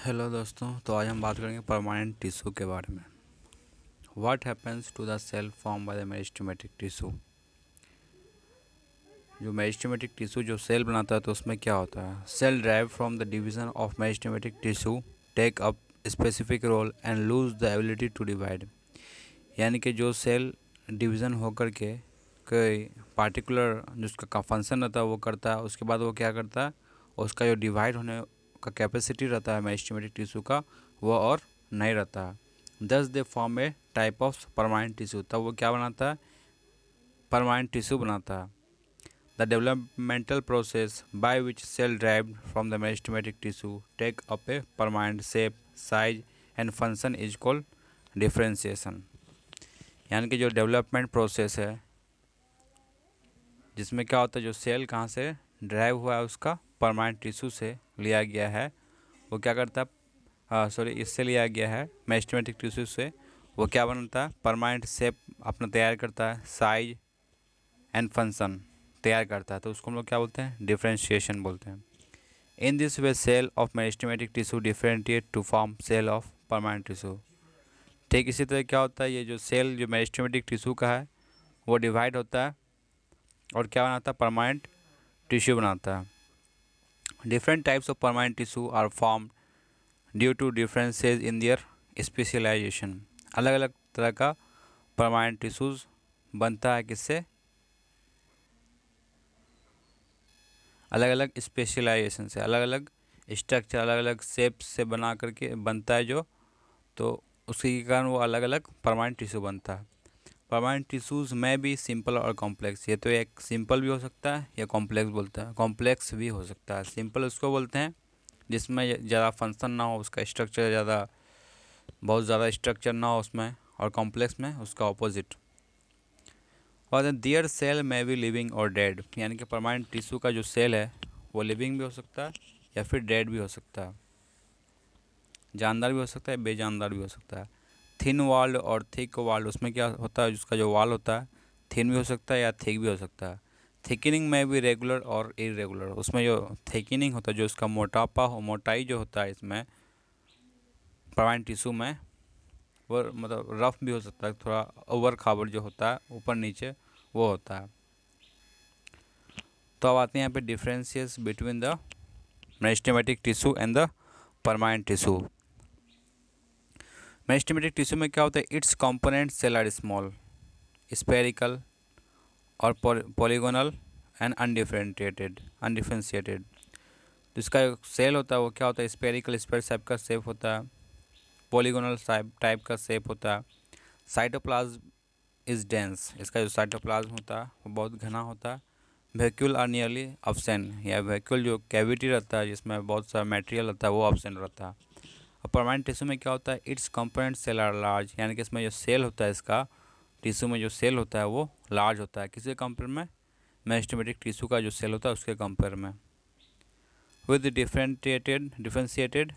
Hello दोस्तों, तो आज हम बात करेंगे परमानेंट टिश्यू के बारे में। What happens to the cell form by the meristematic tissue. जो मेरिस्टेमेटिक टिश्यू जो सेल बनाता है तो उसमें क्या होता है, cell drive from the division of meristematic tissue take up specific role and lose the ability to divide. यानी कि जो सेल डिवीज़न होकर के कोई पार्टिकुलर जिसका फंक्शन रहता है वो करता है, उसके बाद वो क्या करता है, उसका जो डिवाइड होने का कैपेसिटी रहता है मेरिस्टेमेटिक टिश्यू का वो और नहीं रहता है। Thus they form a type of permanent tissue, तब वो क्या बनाता है, परमानेंट टिश्यू बनाता है। The developmental process by which cell derived from the meristematic tissue take up a permanent shape size and function is called differentiation. यानी कि जो डेवलपमेंट प्रोसेस है जिसमें क्या होता है, जो सेल कहाँ से ड्राइव हुआ है उसका परमानेंट टिश्यू से लिया गया है, वो क्या करता है, इससे लिया गया है मेरिस्टेमेटिक टिश्यू से, वो क्या बनाता है, परमानेंट शेप अपना तैयार करता है, साइज एंड फंक्शन तैयार करता है, तो उसको हम लोग क्या बोलते हैं, डिफरेंशिएशन बोलते हैं। In this way cell of meristematic tissue differentiate to form cell of permanent tissue. ठीक इसी तरह क्या होता है, ये जो सेल जो मेरिस्टेमेटिक टिश्यू का है वो डिवाइड होता है और क्या बनाता है, परमानेंट टिश्यू बनाता है। Different types of permanent tissue are form due to differences in their specialization. अलग अलग तरह का परमानेंट टिश्यूज़ बनता है किससे, अलग अलग स्पेशलाइजेशन से, अलग अलग स्ट्रक्चर अलग अलग शेप से बना करके बनता है जो, तो उसी के कारण वो अलग अलग परमानेंट टिश्यू बनता है। परमानेंट टिश्यूज़ में भी सिंपल और कॉम्प्लेक्स, ये तो एक सिंपल भी हो सकता है या कॉम्प्लेक्स बोलता है, कॉम्प्लेक्स भी हो सकता है। सिंपल उसको बोलते हैं जिसमें ज़्यादा फंक्शन ना हो, उसका स्ट्रक्चर ज़्यादा बहुत ज़्यादा स्ट्रक्चर ना हो उसमें, और कॉम्प्लेक्स में उसका ऑपोजिट। और देयर सेल में भी लिविंग और डेड, यानी कि परमानेंट टिश्यू का जो सेल है वो लिविंग भी हो सकता है या फिर डेड भी हो सकता है, जानदार भी हो सकता है, बेजानदार भी हो सकता है। थिन वॉल्ड और थिक वॉल्ड, उसमें क्या होता है, जिसका जो वॉल होता है थिन भी हो सकता है या थिक भी हो सकता है। थिकनिंग में भी रेगुलर और इरेगुलर, उसमें जो थिकनिंग होता है, जो उसका मोटाई जो होता है इसमें परमानेंट टिश्यू में, वो मतलब रफ भी हो सकता है, थोड़ा ओवर खाबर जो होता है ऊपर नीचे वो होता है। तो अब आते हैं यहाँ पे differences between the meristematic tissue and the permanent tissue. Meristematic tissue में क्या होता है, its component cell are small, spherical और पॉलीगोनल एंड अनडिफरेंशिएटेड। तो इसका सेल होता है वो क्या होता है, स्फेरिकल स्फेयर टाइप का शेप होता है, पॉलीगोनल टाइप का शेप होता है। साइटोप्लाज्म इज डेंस, इसका जो साइटोप्लाज्म होता है वो बहुत घना होता है। वैक्यूल आर नियरली अब्सेंट, या वैक्यूल जो कैविटी रहता है जिसमें बहुत सारा मटेरियल रहता है वो अब्सेंट रहता है। और परमानेंट टिश्यू में क्या होता है, its component cell are large, यानी कि इसमें जो सेल होता है, इसका टिश्यू में जो सेल होता है वो लार्ज होता है, किसके कंपेयर में, मेरिस्टेमेटिक टिश्यू का जो सेल होता है उसके कंपेयर में। विद डिफरेंशिएटेड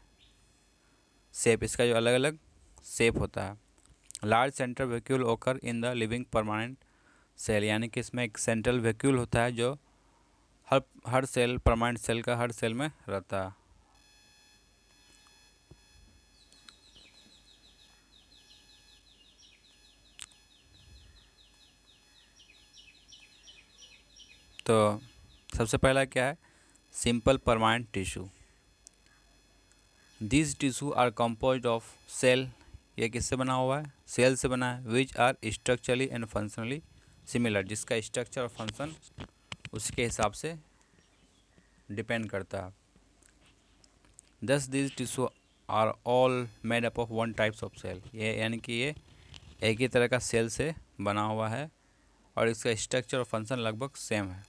शेप, इसका जो अलग अलग शेप होता है। Large central vacuole occur in the living permanent cell, यानी कि इसमें एक सेंट्रल वैक्यूल होता है जो हर सेल, परमानेंट सेल का हर सेल में रहता है। तो सबसे पहला क्या है, simple permanent tissue. This tissue are composed of cell, ये किससे बना हुआ है, सेल से बना है, which are structurally and functionally similar, जिसका स्ट्रक्चर और फंक्शन उसके हिसाब से डिपेंड करता है। Thus this tissue are all made up of one types of cell, ये यानी कि ये एक ही तरह का सेल से बना हुआ है और इसका स्ट्रक्चर और फंक्शन लगभग सेम है।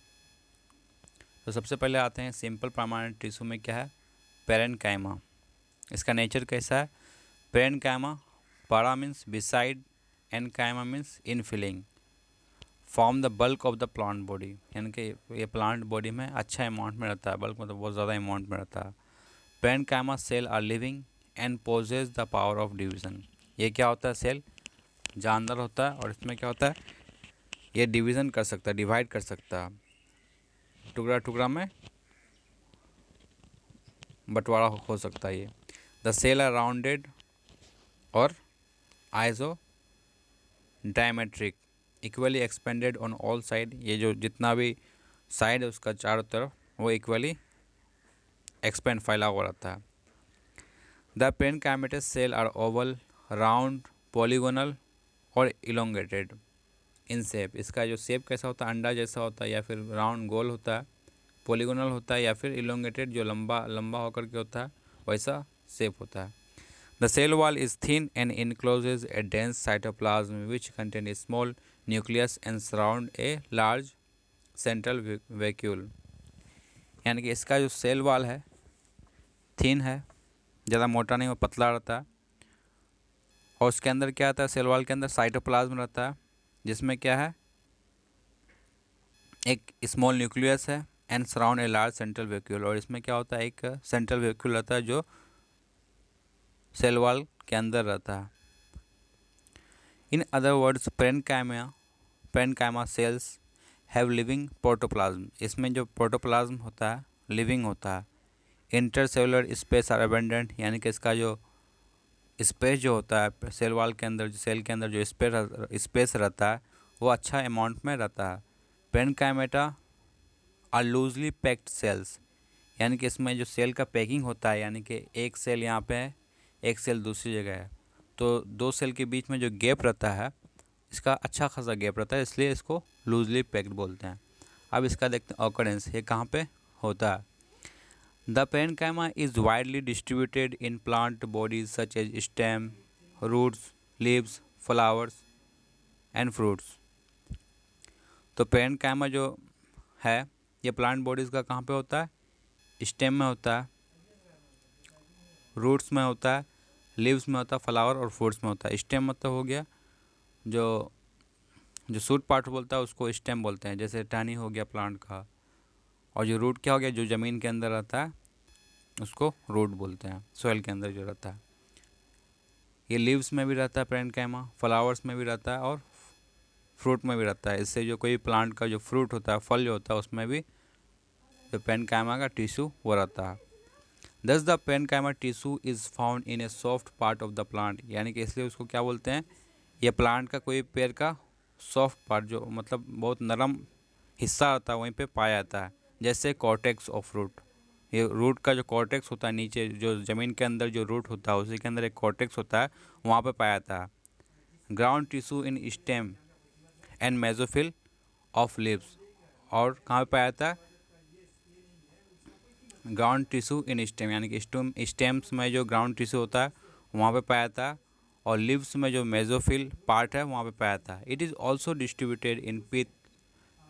तो सबसे पहले आते हैं सिंपल परमानेंट टिश्यू में क्या है, पेरेन्काइमा। इसका नेचर कैसा है, parenchyma, para means beside, enchyma means in filling, form the bulk of the plant body, यानी कि ये प्लांट बॉडी में अच्छा अमाउंट में रहता है, बल्क मतलब बहुत ज़्यादा अमाउंट में रहता है। Parenchyma cell are living and possess the power of division, ये क्या होता है, सेल जानदार होता है और इसमें क्या होता है, ये डिवीज़न कर सकता है, डिवाइड कर सकता है, टुकड़ा टुकड़ा में बंटवारा हो सकता है ये। द सेल आर राउंडेड और isodiametric, equally expanded on all side. ये जो जितना भी साइड है उसका चारों तरफ वो इक्वली एक्सपेंड फैला हुआ रहता है। The parenchymatous cell are oval, round, polygonal और इलोंगेटेड इन शेप। इसका जो शेप कैसा होता है, अंडा जैसा होता है या फिर राउंड गोल होता है, पॉलीगोनल होता है या फिर इलोंगेटेड जो लंबा लंबा होकर के होता है वैसा शेप होता है। The cell wall is thin and encloses a dense cytoplasm which contain a small nucleus and surround a large central vacuole. यानी कि इसका जो सेल वॉल है थिन है, ज़्यादा मोटा नहीं, वो पतला रहता है। और उसके अंदर क्या आता है, सेल वॉल के अंदर साइटोप्लाज्म रहता है जिसमें क्या है, एक स्मॉल न्यूक्लियस है and surround a large central vacuole. और इसमें क्या होता है, एक सेंट्रल वैक्यूल रहता है जो सेल वॉल के अंदर रहता है। In other words parenchyma cells have living protoplasm. इसमें जो प्रोटोप्लाज्म होता है लिविंग होता है। इंटरसेलुलर स्पेस आर अबेंडेंट, यानी कि इसका जो स्पेस जो होता है सेल वॉल के अंदर, जो सेल के अंदर जो स्पेस रहता है वो अच्छा अमाउंट में रहता है। पेरेन्काइमेटा आर लूजली पैक्ड सेल्स, यानी कि इसमें जो सेल का पैकिंग होता है, यानी कि एक सेल यहाँ पे है, एक सेल दूसरी जगह है, तो दो सेल के बीच में जो गैप रहता है इसका अच्छा खासा गैप रहता है, इसलिए इसको लूजली पैक्ड बोलते हैं। अब इसका देखते हैं ऑकरेंस, ये कहाँ पे होता है। The parenchyma is widely distributed in plant bodies such as stem, roots, leaves, flowers and fruits. तो पेरेन्काइमा जो है ये प्लांट बॉडीज़ का कहाँ पे होता है, स्टेम में होता है, रूट्स में होता है, लीव्स में होता है, फ्लावर और फ्रूट्स में होता है। स्टेम मतलब हो गया जो जो सूट पार्ट बोलता है उसको स्टेम बोलते हैं, जैसे टहनी हो गया प्लांट का। और जो रूट क्या हो गया, जो ज़मीन के अंदर रहता है उसको रूट बोलते हैं, सॉइल के अंदर जो रहता है। ये लीव्स में भी रहता है पेरेन्काइमा, फ्लावर्स में भी रहता है और फ्रूट में भी रहता है। इससे जो कोई प्लांट का जो फ्रूट होता है, फल जो होता है, उसमें भी जो पेरेन्काइमा का टिश्यू वो रहता है। दस the parenchyma tissue is found in A soft part of the plant, यानी कि इसलिए उसको क्या बोलते हैं, ये प्लांट का कोई पेड़ का सॉफ्ट पार्ट जो मतलब बहुत नरम हिस्सा होता है वहीं पे पाया जाता है, जैसे कॉर्टेक्स ऑफ रूट। ये रूट का जो कॉर्टेक्स होता है नीचे जो ज़मीन के अंदर जो रूट होता है उसी के अंदर एक कॉर्टेक्स होता है, वहाँ पे पाया जाता है। Ground tissue in stem and mesophyll of leaves, और कहाँ पे पाया जाता है, ग्राउंड टिश्यू इन स्टेम, यानी कि स्टेम्स में जो ग्राउंड टिश्यू होता है वहाँ पे पाया जाता है, और लीव्स में जो मेसोफिल पार्ट है वहाँ पे पाया जाता है। It is also distributed in pith,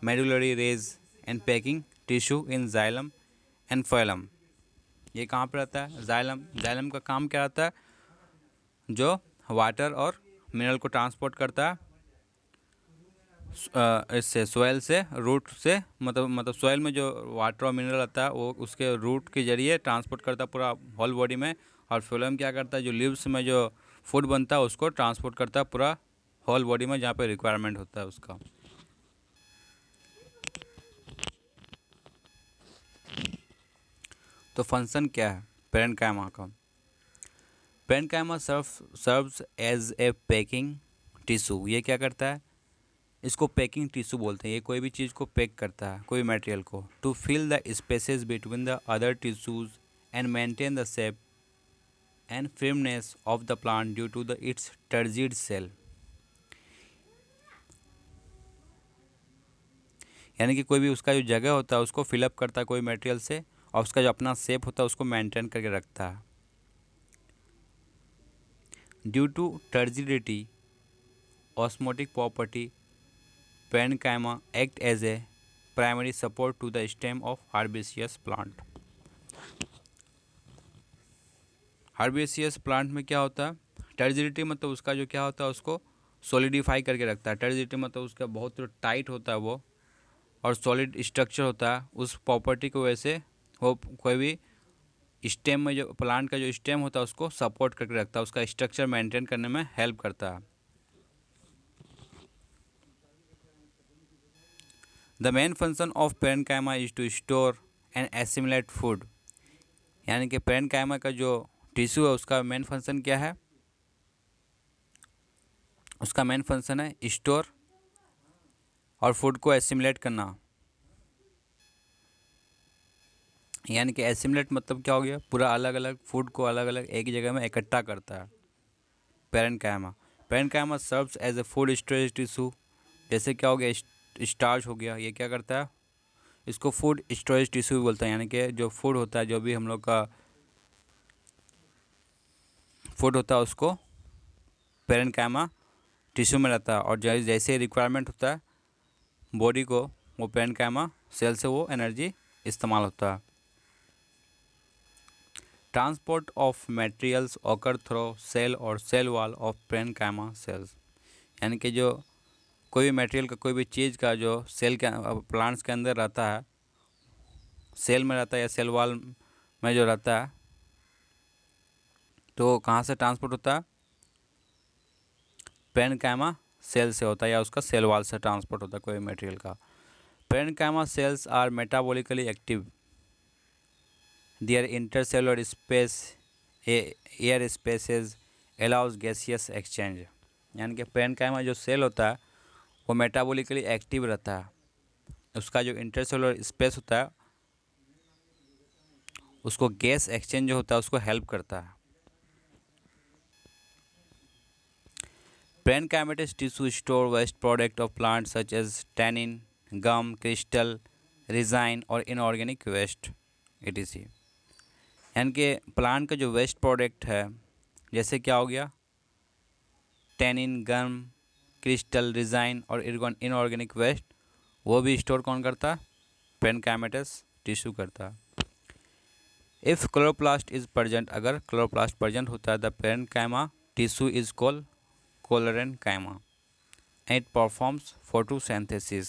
medullary rays and packing tissue in xylem and phloem. ये कहाँ पे रहता है, जाइलम। जाइलम का काम क्या रहता है, जो वाटर और मिनरल को ट्रांसपोर्ट करता है इससे सॉइल से, रूट से, मतलब सॉइल में जो वाटर और मिनरल आता है वो उसके रूट के जरिए ट्रांसपोर्ट करता है पूरा होल बॉडी में। और फ्लोएम क्या करता है, जो लीव्स में जो फूड बनता है उसको ट्रांसपोर्ट करता है पूरा होल बॉडी में जहाँ पे रिक्वायरमेंट होता है उसका। तो फंक्शन क्या है पेरेन्काइमा का, parenchyma serves as a packing tissue. ये क्या करता है, इसको पैकिंग टिश्यू बोलते हैं। ये कोई भी चीज़ को पैक करता है, कोई मटेरियल को, to fill the spaces between the other tissues and maintain the shape and firmness of the plant due to the its turgid cell. यानी कि कोई भी उसका जो जगह होता है उसको फिलअप करता है कोई मटेरियल से, और उसका जो अपना शेप होता है उसको मेंटेन करके रखता है। Due to turgidity osmotic property, parenchyma act as a primary support to the stem of herbaceous plant. Herbaceous plant में क्या होता है, टर्जिडिटी मतलब उसका जो क्या होता है उसको सॉलिडिफाई करके रखता है। टर्जिडिटी मतलब उसका बहुत टाइट होता है वो, और सॉलिड स्ट्रक्चर होता है। उस प्रॉपर्टी को वैसे वो कोई भी स्टेम में जो प्लांट का जो स्टेम होता है उसको सपोर्ट करके रखता है, उसका स्ट्रक्चर मेंटेन करने में हेल्प करता है। The main function of parenchyma is to store and assimilate food, यानी कि पेरेन्काइमा का जो टिश्यू है उसका मेन फंक्शन क्या है? उसका मेन फंक्शन है स्टोर और फूड को एसिमुलेट करना। यानी कि एसिमुलेट मतलब क्या हो गया? पूरा अलग अलग फूड को अलग अलग एक जगह में इकट्ठा करता है। Parenchyma, parenchyma serves as a food storage tissue. जैसे क्या हो गया? स्टार्च हो गया, ये क्या करता है? इसको फूड स्टोरेज टिश्यू बोलते हैं। यानी कि जो फूड होता है, जो भी हम लोग का फूड होता है, उसको पेरेन्काइमा टिश्यू में रहता है। और जैसे रिक्वायरमेंट होता है बॉडी को, वो पेरेन्काइमा सेल से वो एनर्जी इस्तेमाल होता है। Transport of materials occur through cell और cell wall of parenchyma cells. यानी कि जो कोई भी मटेरियल का, कोई भी चीज़ का जो सेल के प्लांट्स के अंदर रहता है, सेल में रहता है या सेल वॉल में जो रहता है, तो कहाँ से ट्रांसपोर्ट होता है? पेरेन्काइमा सेल से होता है या उसका सेल वॉल से ट्रांसपोर्ट होता है कोई मटेरियल का। Parenchyma cells are metabolically active. Their intercellular space air spaces allows gaseous exchange. यानी कि पेरेन्काइमा जो सेल होता है वो मेटाबॉलिकली एक्टिव रहता है। उसका जो इंटरसेलुलर स्पेस होता है उसको गैस एक्सचेंज जो होता है उसको हेल्प करता है। Parenchymatous tissue store waste product of plants such as tannin, gum, crystal, resin और inorganic waste etc. यानी कि प्लांट का जो वेस्ट प्रोडक्ट है, जैसे क्या हो गया? टेनिन, गम, क्रिस्टल, रिजाइन और इनऑर्गेनिक वेस्ट, वो भी स्टोर कौन करता है? पेरेन्काइमेटस टिश्यू करता है। इफ़ क्लोरोप्लास्ट इज प्रेजेंट, अगर क्लोरोप्लास्ट प्रेजेंट होता है, the parenchyma tissue is called chlorenchyma and it performs photosynthesis.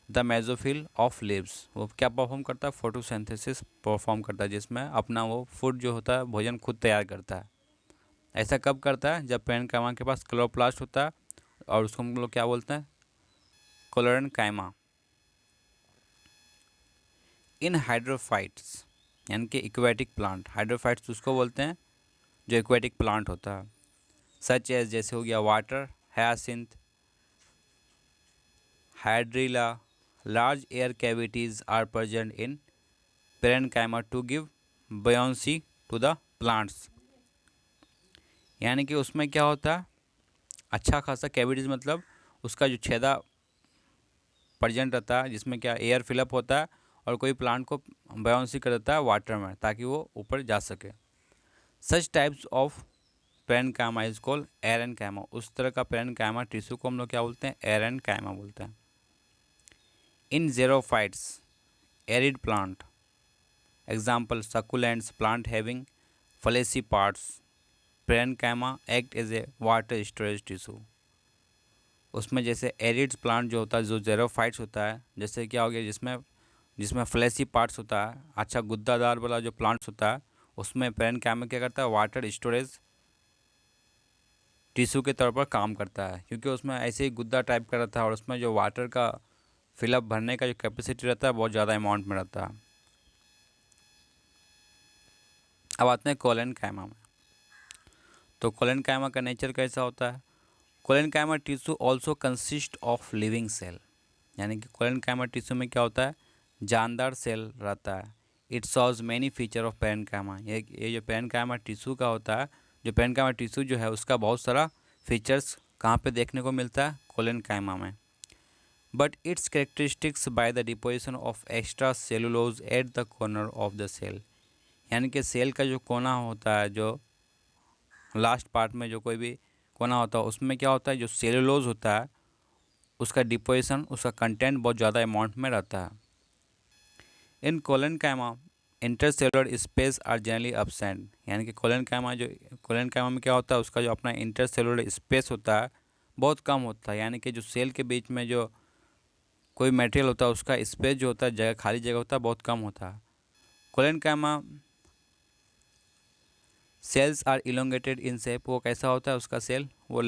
The mesophyll of leaves, वो क्या परफॉर्म करता है? फोटोसिंथेसिस परफॉर्म करता है, जिसमें अपना वो फूड जो होता है, भोजन खुद तैयार करता है। ऐसा कब करता है? जब पेरेन्काइमा के पास क्लोरोप्लास्ट होता है, और उसको हम लोग क्या बोलते हैं? कोलेरेन्काइमा। इन हाइड्रोफाइट्स, यानी कि इक्वेटिक प्लांट, हाइड्रोफाइट्स उसको बोलते हैं जो इक्वेटिक प्लांट होता है, सच एज जैसे हो गया water hyacinth, hydrilla, large air cavities are present in parenchyma to give buoyancy to the plants. यानी कि उसमें क्या होता है? अच्छा खासा कैविटीज मतलब उसका जो छेदा प्रेजेंट रहता है, जिसमें क्या एयर फिलअप होता है और कोई प्लांट को बयोंसी कर देता है वाटर में, ताकि वो ऊपर जा सके। Such types of parenchyma is called एरेन्काइमा। उस तरह का पेरेन्काइमा टिश्यू को हम लोग क्या बोलते हैं? एरेन्काइमा बोलते हैं। In xerophytes arid plant, example succulents plant having fleshy parts, parenchyma act as a water storage tissue. उसमें जैसे एरिड प्लांट जो होता है, जो ज़ेरोफाइट्स होता है, जैसे क्या हो गया? जिसमें जिसमें फ्लैशी पार्ट्स होता है, अच्छा गुद्दादार वाला जो प्लांट्स होता है, उसमें पेरेन्काइमा क्या करता है? वाटर स्टोरेज टिश्यू के तौर पर काम करता है, क्योंकि उसमें ऐसे ही गुद्दा टाइप का रहता है और उसमें जो वाटर का फिलअप भरने का जो कैपेसिटी रहता है बहुत ज़्यादा अमाउंट में रहता है। अब आते हैं कोलेरेन्काइमा में। तो कोलेरेन्काइमा का नेचर कैसा होता है? Collenchyma tissue also consist of living cell. यानी कि कोलेरेन्काइमा टिश्यू में क्या होता है? जानदार सेल रहता है। It shows many feature of parenchyma. ये जो पेरेन्काइमा टिश्यू का होता है, जो पेरेन्काइमा टिश्यू जो है उसका बहुत सारा फीचर्स कहाँ पे देखने को मिलता है? कोलेरेन्काइमा में। But its characteristics by the deposition of extra cellulose at the corner of the cell. यानी कि सेल का जो कोना होता है, जो लास्ट पार्ट में जो कोई भी कोना होता है, उसमें क्या होता है? जो सेलुलोज होता है उसका डिपोजिशन, उसका कंटेंट बहुत ज़्यादा अमाउंट में रहता है। In collenchyma intercellular space are generally absent. यानी कि कोलेरेन्काइमा में क्या होता है? उसका जो अपना इंटरसेलुलर स्पेस होता है बहुत कम होता है। यानी कि जो सेल के बीच में जो कोई मटेरियल होता है उसका स्पेस जो होता है, जगह, खाली जगह होता है, बहुत कम होता है। Collenchyma cells are elongated in shape. वो कैसा होता है उसका सेल? वो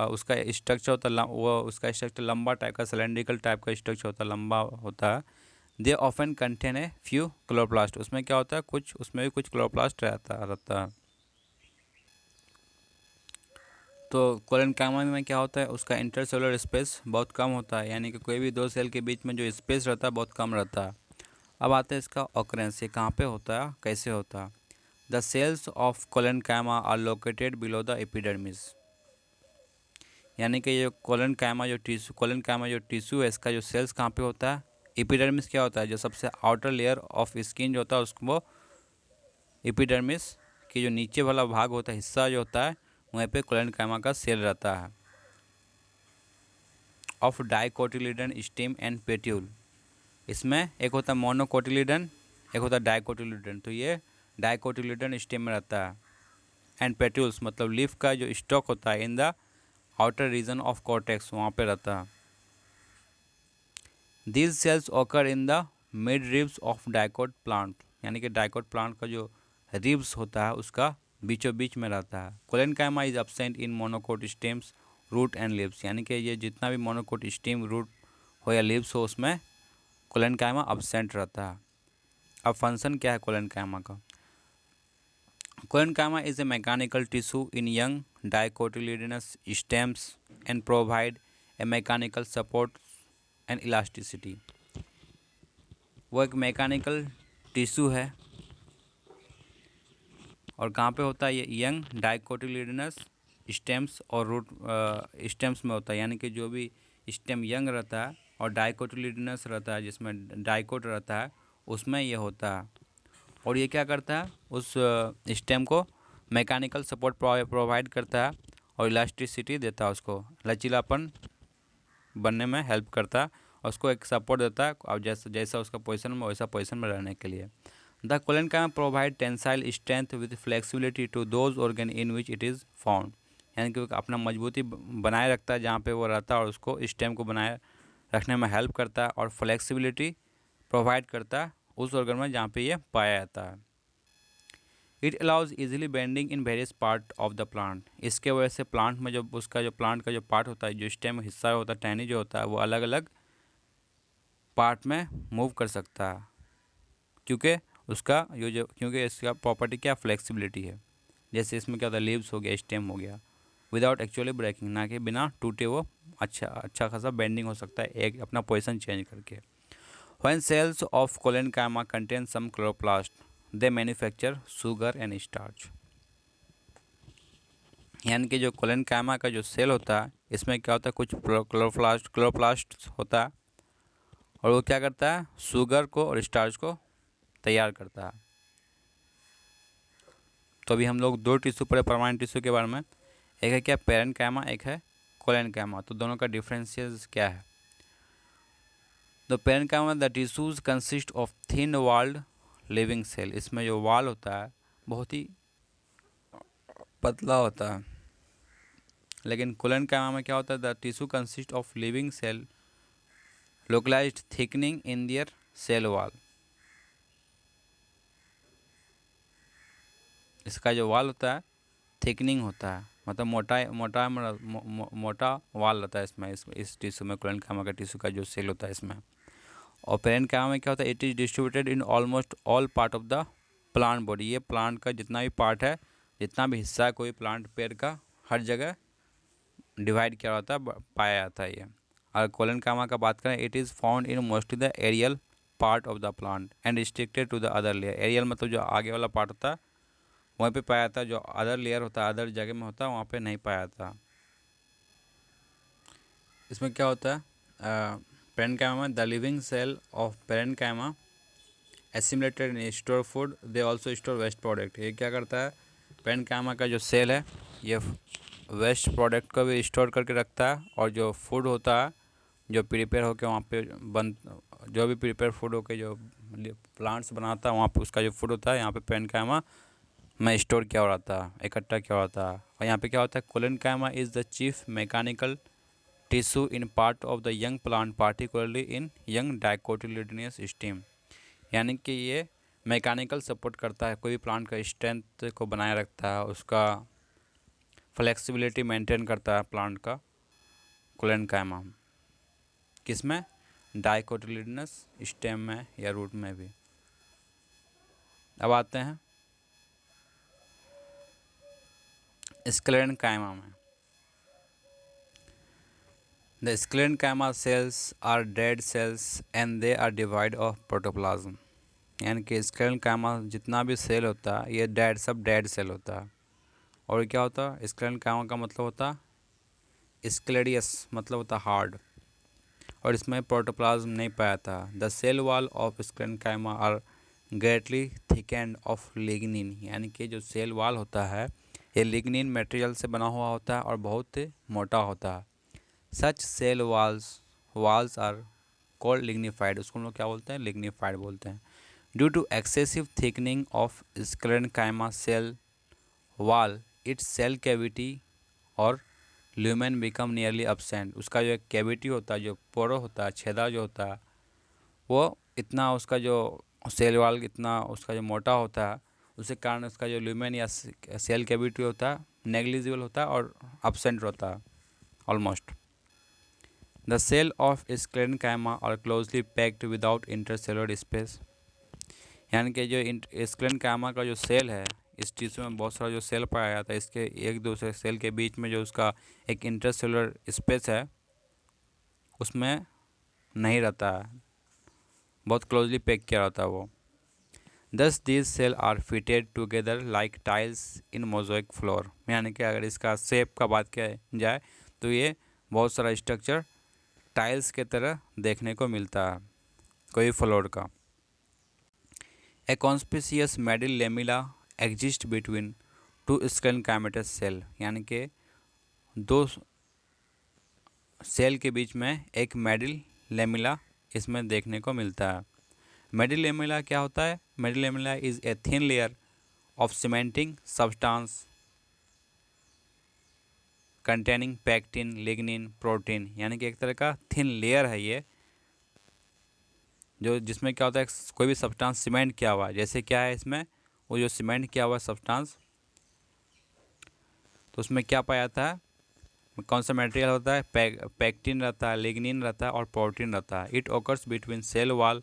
उसका स्ट्रक्चर होता है, वो उसका स्ट्रक्चर लंबा टाइप का, सिलेंड्रिकल टाइप का स्ट्रक्चर होता है, लंबा होता है, they often contain a few chloroplast, उसमें क्या होता है, कुछ उसमें भी कुछ क्लोरोप्लास्ट रहता है। तो कोलेनकाइमा में क्या होता है, उसका इंटरसेलुलर स्पेस बहुत कम होता है, यानी कि कोई भी दो सेल के बीच में जो स्पेस रहता है बहुत कम रहता है। अब आते हैं इसका ऑकरेंस, ये कहाँ पे होता है, कैसे होता है। The cells of collenchyma are located below the epidermis, यानी कि ये कोलेनकाइमा जो टिश्यू है, इसका जो सेल्स कहाँ पे होता है, एपिडर्मिस क्या होता है, जो सबसे आउटर लेयर ऑफ स्किन जो होता है उसको वो एपिडर्मिस की जो नीचे वाला भाग होता है, हिस्सा जो होता है, वहीं पे कोलेनकाइमा का सेल रहता है। ऑफ डाइकोटिलिडन स्टेम एंड पेट्यूल, इसमें एक होता है मोनोकोटिलिडन, एक होता है डाइकोटिलिडन। तो ये डाइकोटिलिडन स्टेम में रहता है। एंड पेट्यूल्स मतलब लीफ का जो स्टॉक होता है in the outer region of cortex, वहाँ पे रहता है। These cells occur in the mid ribs of dicot plant, यानी कि डाइकोट प्लांट का जो रिब्स होता है उसका बीचों बीच में रहता है। Collenchyma is absent in monocot stems root and leaves, यानी कि ये जितना भी मोनोकोट स्टेम रूट हो या लीव्स हो उसमें कोलेनकाइमा एब्सेंट रहता है। अब फंक्शन क्या है कोलेनकाइमा का। Collenchyma is a mechanical tissue in young dicotyledonous stems and provide a mechanical support and elasticity. वो एक मैकेनिकल टिश्यू है और कहाँ पे होता है, ये यंग डाइकोटिलिडनस स्टेम्स और रूट स्टेम्स में होता है, यानी कि जो भी स्टेम यंग रहता है और डाइकोटिलिडनस रहता है जिसमें डाइकोट रहता है उसमें ये होता है। और ये क्या करता है, उस स्टेम को मैकेनिकल सपोर्ट प्रोवाइड करता है और इलास्टिसिटी देता है, उसको लचीलापन बनने में हेल्प करता है और उसको एक सपोर्ट देता है और जैसा जैसा उसका पोजीशन में वैसा पोजीशन में रहने के लिए। The collenchyma provide tensile strength with flexibility to those organ in which it is found, यानी कि अपना मजबूती बनाए रखता है जहाँ पे वो रहता है और उसको स्टेम को बनाए रखने में हेल्प करता है और फ्लेक्सिबिलिटी प्रोवाइड करता है उस ऑर्गन में जहाँ पे ये पाया जाता है। It allows easily bending in various part of the plant, इसके वजह से प्लांट में जो उसका जो प्लांट का जो पार्ट होता है, जो स्टेम हिस्सा होता है, टहनी जो होता है, वो अलग अलग पार्ट में मूव कर सकता है क्योंकि इसका प्रॉपर्टी क्या, फ्लेक्सिबिलिटी है। जैसे इसमें क्या होता है, लीव्स हो गया, स्टेम हो गया, विदाउट एक्चुअली ब्रेकिंग, ना कि बिना टूटे वो अच्छा खासा बेंडिंग हो सकता है एक अपना पोजीशन चेंज करके। When cells of collenchyma contain some chloroplast they manufacture sugar and starch, यानी कि जो कोलेनकाइमा का जो सेल होता है इसमें क्या होता है, कुछ क्लोरोप्लास्ट होता है और वो क्या करता है, शुगर को और स्टार्च को तैयार करता है। तो अभी हम लोग दो टिश्यू पढ़े परमानेंट टिश्यू के बारे में, एक है क्या पेरेन्काइमा, एक है कोलेनकाइमा। तो दोनों का डिफरेंशियस क्या है। The parenchyma the tissues consist of thin walled living cell, इसमें जो वॉल होता है बहुत ही पतला होता है। लेकिन कोलेनकाइमा में क्या होता है, the tissue consist of living cell localized thickening in their cell wall, इसका जो वॉल होता है थिकनिंग होता है, मतलब मोटा वाल रहता है इसमें, इस टिश्यू में कोलेनकाइमा का टिश्यू का जो सेल होता है इसमें। और पेरेन्काइमा में क्या होता है, it is distributed in almost all part of the plant body, ये प्लांट का जितना भी पार्ट है, जितना भी हिस्सा है कोई प्लांट पेड़ का, हर जगह डिवाइड किया होता है, पाया जाता है ये। और कोलेनकाइमा का बात करें, it is found in mostly the aerial part of the plant and restricted to the other layer, aerial मतलब जो आगे वाला पार्ट होता है वहीं पे पाया जाता है, जो अदर लेयर होता है, अदर जगह में होता है वहाँ पे नहीं पाया जाता। इसमें क्या होता है, पेरेन्काइमा में the living cell of parenchyma assimilated in store food, they also store waste product, ये क्या करता है, पेरेन्काइमा का जो सेल है ये वेस्ट प्रोडक्ट को भी स्टोर करके रखता है और जो फूड होता है जो प्रिपेयर होकर वहाँ पे जो भी प्रिपेयर फूड होकर जो प्लांट्स बनाता है वहाँ पे उसका जो फूड होता है यहाँ पे पेरेन्काइमा में स्टोर किया हुआ रहता है, इकट्ठा किया हुआ रहता है। और यहाँ पे क्या होता है, collenchyma is the chief mechanical tissue in part of the young plant particularly in young dicotyledonous stem, यानी कि ये मैकेनिकल सपोर्ट करता है कोई भी प्लांट का स्ट्रेंथ को बनाए रखता है, उसका फ्लेक्सिबिलिटी मेंटेन करता है प्लांट का कोलेनकाइमा, किसमें, डाइकोटिलिडनस स्टेम में या रूट में भी। अब आते हैं स्क्लेरेन्काइमा में। The sclerenchyma cells are dead cells and they are devoid of protoplasm. यानी कि स्क्लेरेन्काइमा जितना भी सेल होता है ये सब डेड सेल होता है। और क्या होता है स्क्लेरेन्काइमा का मतलब होता है स्क्लेडियस, मतलब होता हार्ड, और इसमें प्रोटोप्लाज्म नहीं पाया था। The cell wall of sclerenchyma are greatly thickened of lignin. यानी कि जो सेल वॉल होता है ये लिग्निन मटेरियल से बना हुआ होता है और बहुत मोटा होता है। Such cell walls are called lignified. उसको हम लोग क्या बोलते हैं, लिग्निफाइड बोलते हैं। Due to excessive thickening of sclerenchyma cell wall its cell cavity और ल्यूमेन बिकम नियरली absent। उसका जो कैविटी होता है, जो पोरो होता है, छेदा जो होता है, वो इतना उसका जो सेल वॉल इतना उसका जो मोटा होता है, उसके कारण उसका जो ल्यूमेन या सेल कैविटी होता है नेग्लिजिबल होता है और absent होता है almost. The cell of sclerenchyma are closely packed without intercellular space. यानी कि जो स्क्लेरेन्काइमा का जो सेल है, इस टिश्यू में बहुत सारा जो सेल पाया जाता है, इसके एक दूसरे सेल के बीच में जो उसका एक इंटरसेलुलर स्पेस है उसमें नहीं रहता है, बहुत क्लोजली पैक किया रहता है वो। Thus these cell are fitted together like tiles in mosaic floor. यानी कि अगर इसका शेप का बात किया जाए तो ये बहुत सारा स्ट्रक्चर टाइल्स के तरह देखने को मिलता है कोई फ्लोर का। A conspicuous middle lamella exist between two sclerenchymatous cell. यानी कि दो सेल के बीच में एक मेडिल लेमिला इसमें देखने को मिलता है। मेडिल लेमिला क्या होता है, middle lamella is a thin layer of cementing substance containing pectin, lignin, protein. यानी कि एक तरह का थिन लेयर है ये, जो जिसमें क्या होता है कोई भी सब्सटेंस सीमेंट किया हुआ है। जैसे क्या है इसमें, वो जो सीमेंट किया हुआ है सब्सटेंस, तो उसमें क्या पाया जाता है, कौन सा मटेरियल होता है, पैक्टिन रहता है, लिग्निन रहता है और प्रोटीन रहता है। It occurs between cell wall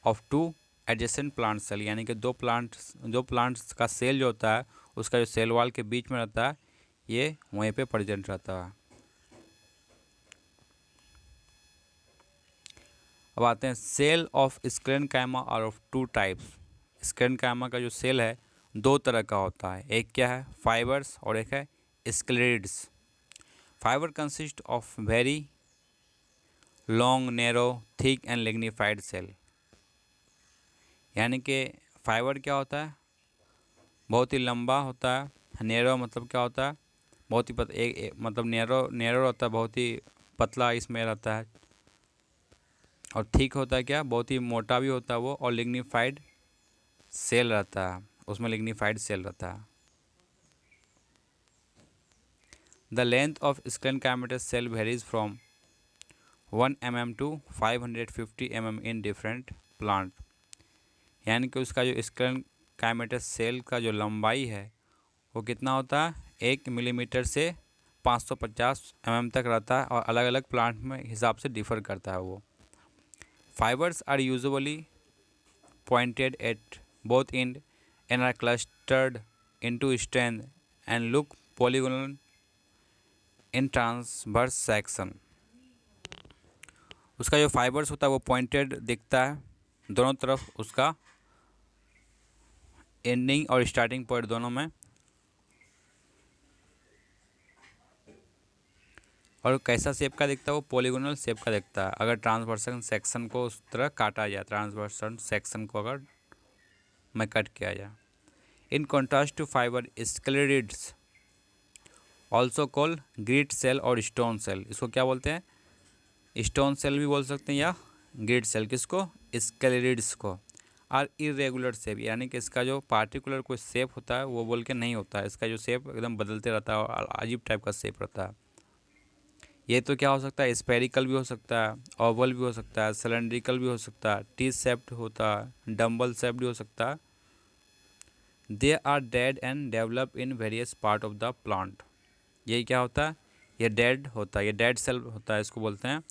of two adjacent plant cell. यानी कि दो प्लांट्स का सेल जो होता है उसका जो सेल वॉल के बीच में रहता है ये वहीं पे प्रेजेंट रहता है। अब आते हैं cell of sclerenchyma are of two types. Sclerenchyma का जो सेल है दो तरह का होता है, एक क्या है फाइबर्स और एक है sclereids. Fibre consist of very long, narrow, thick and lignified cell. यानी कि फाइबर क्या होता है, बहुत ही लंबा होता है। नैरो मतलब क्या होता है, बहुत ही मतलब नैरो रहता है, बहुत ही पतला इसमें रहता है। और थिक होता है क्या, बहुत ही मोटा भी होता है वो। और लिग्निफाइड सेल रहता है, उसमें लिग्निफाइड सेल रहता है। The length of sclerenchymatous cell varies from 1 mm to 550 mm in different plant. यानी कि उसका जो स्क्लेरेन्काइमेटस सेल का जो लंबाई है वो कितना होता है, 1 मिलीमीटर से 550 mm तक रहता है और अलग अलग प्लांट में हिसाब से डिफर करता है वो। Fibres are usually pointed at both end and are clustered into strand and look polygonal in transverse section। उसका जो फाइबर्स होता है वो पॉइंटेड दिखता है दोनों तरफ, उसका एंडिंग और स्टार्टिंग पॉइंट दोनों में। और कैसा शेप का दिखता है, वो पॉलीगोनल शेप का दिखता है अगर ट्रांसवर्सन सेक्शन को उस तरह काटा जाए, ट्रांसवर्सन सेक्शन को अगर में कट किया जाए। In contrast to fibre sclereids also call grit cell और स्टोन सेल। इसको क्या बोलते हैं, स्टोन सेल भी बोल सकते हैं या ग्रिड सेल। किसको, स्क्लेरिड्स को। आर इरेगुलर शेप, यानी कि इसका जो पार्टिकुलर कोई शेप होता है वो बोल के नहीं होता है, इसका जो शेप एकदम बदलते रहता है और अजीब टाइप का शेप रहता है। ये तो क्या हो सकता है, स्पेरिकल भी हो सकता है, ओवल भी हो सकता है, सिलेंड्रिकल भी हो सकता है, टी शेप्ड होता है, डम्बल शेप्ड भी हो सकता है। They are dead and develop in various part of the plant. ये क्या होता है, ये डेड होता है, ये डेड सेल होता है, इसको बोलते हैं।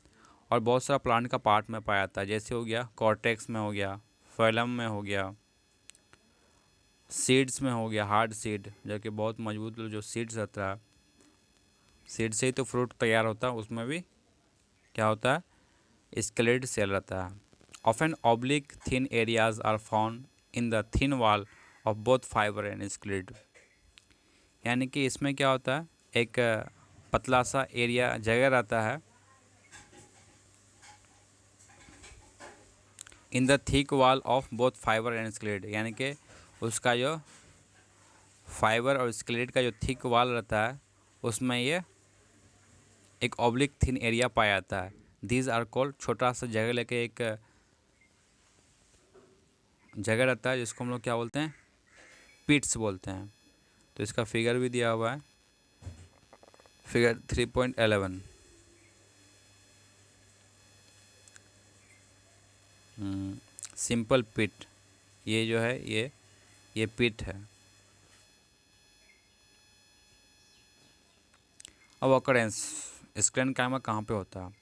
और बहुत सारा प्लांट का पार्ट में पाया जाता है, जैसे हो गया कॉर्टेक्स में, हो गया फैलम में, हो गया सीड्स में, हो गया हार्ड सीड, जो कि बहुत मजबूत जो सीड्स रहता है, सीड से ही तो फ्रूट तैयार होता है, उसमें भी क्या होता है, स्केलेट सेल रहता है। Often oblique thin areas are found in the thin wall of both fibre and sclereid. यानी कि इसमें क्या होता है, एक पतला सा एरिया जगह रहता है in the thick wall of both fibre and sclereid, यानी कि उसका जो फाइबर और स्केलेट का जो थिक वॉल रहता है उसमें ये एक ऑब्लिक थिन एरिया पाया जाता है। दीज आर कॉल्ड, छोटा सा जगह लेके एक जगह रहता है जिसको हम लोग क्या बोलते हैं, पिट्स बोलते हैं। तो इसका फिगर भी दिया हुआ है, फिगर 3.11। सिंपल पिट, ये जो है ये पिट है। अब ऑकरेंस, स्क्लेरेन्काइमा कहाँ पे होता है?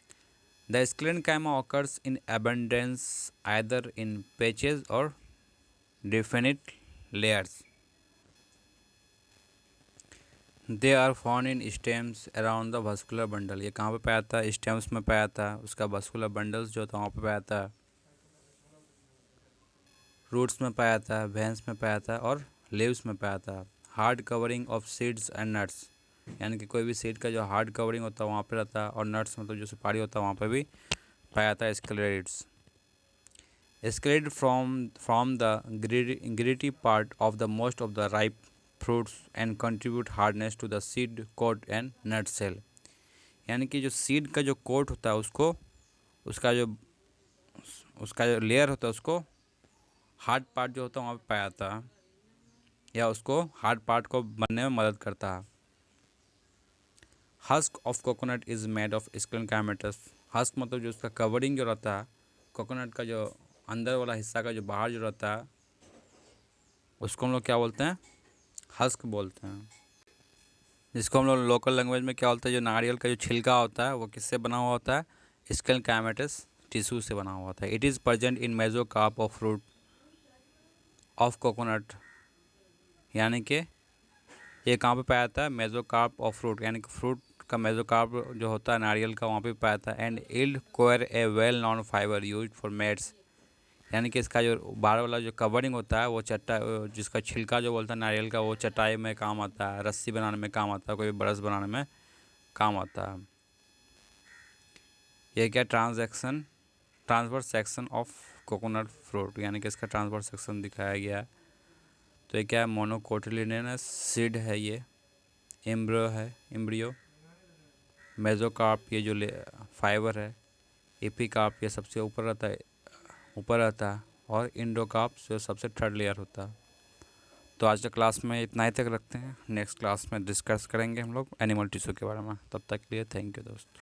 The sclerenchyma occurs in abundance either in patches और definite layers. They are found in stems around the vascular bundle. ये कहाँ पे पाया जाता है? स्टेम्स में पाया जाता है, उसका वस्कुलर बंडल्स जो होता है वहाँ पे पाया जाता है, रूट्स में पाया जाता है, वेन्स में पाया जाता है और लीव्स में पाया जाता है। Hard covering of seeds and nuts, यानी कि कोई भी सीड का जो हार्ड कवरिंग होता है वहाँ पे रहता है, और नट्स मतलब जो सुपारी होता है वहाँ पे भी पाया जाता है sclereids. Sclereid from the gritty part of the most of the ripe fruits and contribute hardness to the seed coat and nut cell. यानी कि जो सीड का जो कोट होता है उसको, उसका जो लेयर होता है उसको हार्ड पार्ट जो होता है वहाँ पे पाया जाता है, या उसको हार्ड पार्ट को बनने में मदद करता है। Husk of coconut is made of sclerenchymatous. Husk मतलब जो उसका कवरिंग जो रहता है, कोकोनट का जो अंदर वाला हिस्सा का जो बाहर जो रहता है उसको हम लोग क्या बोलते हैं? हस्क बोलते हैं। जिसको हम लोग लोकल लैंग्वेज में क्या बोलते हैं, जो नारियल का जो छिलका होता है वो किससे बना हुआ होता है? स्क्लेरेन्काइमेटस टिश्यू से बना हुआ होता है। It is present in mesocarp of fruit of coconut. यानी कि ये कहाँ पे पाया जाता है? मेसोकार्प ऑफ फ्रूट, यानी कि फ्रूट का मेसोकार्प जो होता है नारियल का वहाँ पे पाया जाता है। And yield coir a well known fibre use for mats. यानी कि इसका जो बाहर वाला जो कवरिंग होता है वो चट्टा, जिसका छिलका जो बोलता है नारियल का, वो चटाई में काम आता है, रस्सी बनाने में काम आता है, कोई ब्रश बनाने में काम आता है। ये क्या transverse section of coconut fruit, यानी कि इसका ट्रांसवर्स सेक्शन दिखाया गया है। तो ये क्या है? मोनोकोटिलिनेस सीड है, ये एम्ब्रियो, मेसोकार्प ये जो फाइबर है, एपिकार्प ये सबसे ऊपर रहता है और इंडोकार्प जो सबसे थर्ड लेयर होता है। तो आज के क्लास में इतना ही तक रखते हैं, नेक्स्ट क्लास में डिस्कस करेंगे हम लोग एनिमल टिश्यू के बारे में। तब तक के लिए थैंक यू दोस्तों।